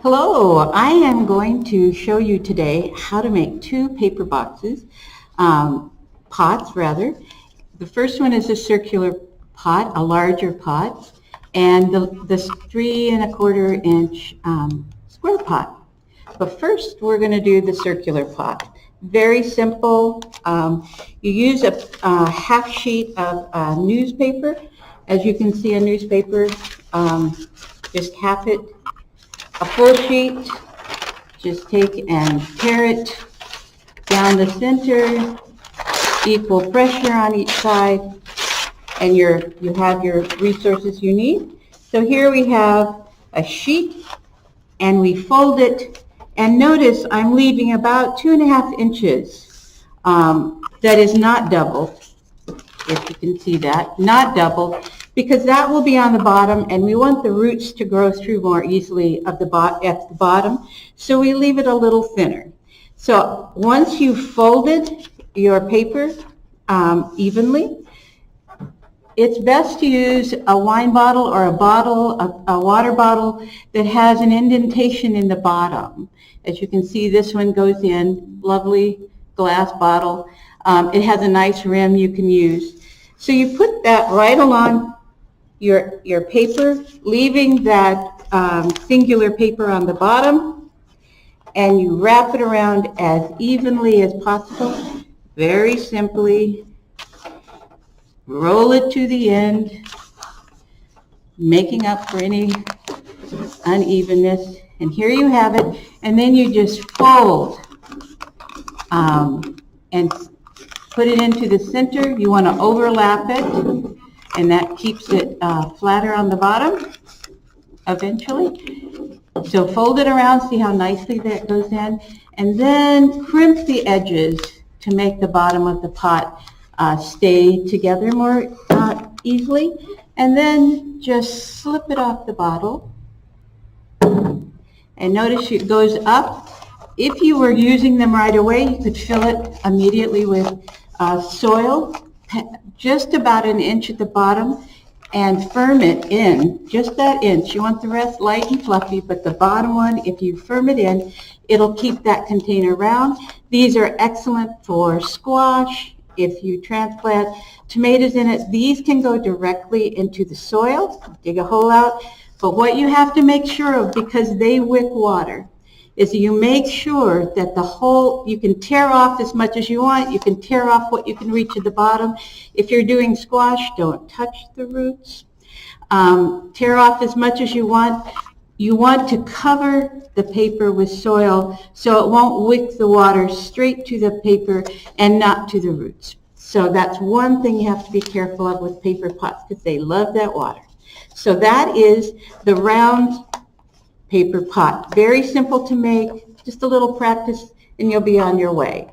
Hello, I am going to show you today how to make two paper boxes, pots rather. The first one is a circular pot, a larger pot, and this 3¼ inch square pot. But first we're going to do the circular pot. Very simple. You use a half sheet of newspaper. As you can see, a newspaper, just half it. A full sheet, just take and tear it down the center, equal pressure on each side, and you have your resources you need. So here we have a sheet, and we fold it, and notice I'm leaving about 2½ inches. That is not double, if you can see that, not double, because that will be on the bottom, and we want the roots to grow through more easily at the bottom, so we leave it a little thinner. So once you've folded your paper evenly, it's best to use a wine bottle or a water bottle that has an indentation in the bottom. As you can see, this one goes in, lovely glass bottle. It has a nice rim you can use. So you put that right along your paper, leaving that singular paper on the bottom, and you wrap it around as evenly as possible. Very simply, roll it to the end, making up for any unevenness. And here you have it, and then you just fold and put it into the center. You want to overlap it, and that keeps it flatter on the bottom eventually. So fold it around, see how nicely that goes in, and then crimp the edges to make the bottom of the pot stay together more easily. And then just slip it off the bottle. And notice it goes up. If you were using them right away, you could fill it immediately with soil, just about 1 inch at the bottom, and firm it in, just that inch. You want the rest light and fluffy, but the bottom one, if you firm it in, it'll keep that container round. These are excellent for squash. If you transplant tomatoes in it, these can go directly into the soil. Dig a hole out. But what you have to make sure of, because they wick water, is you make sure that the hole, you can tear off as much as you want. You can tear off what you can reach at the bottom. If you're doing squash, don't touch the roots. Tear off as much as you want. You want to cover the paper with soil so it won't wick the water straight to the paper and not to the roots. So that's one thing you have to be careful of with paper pots, because they love that water. So that is the round paper pot. Very simple to make, just a little practice and you'll be on your way.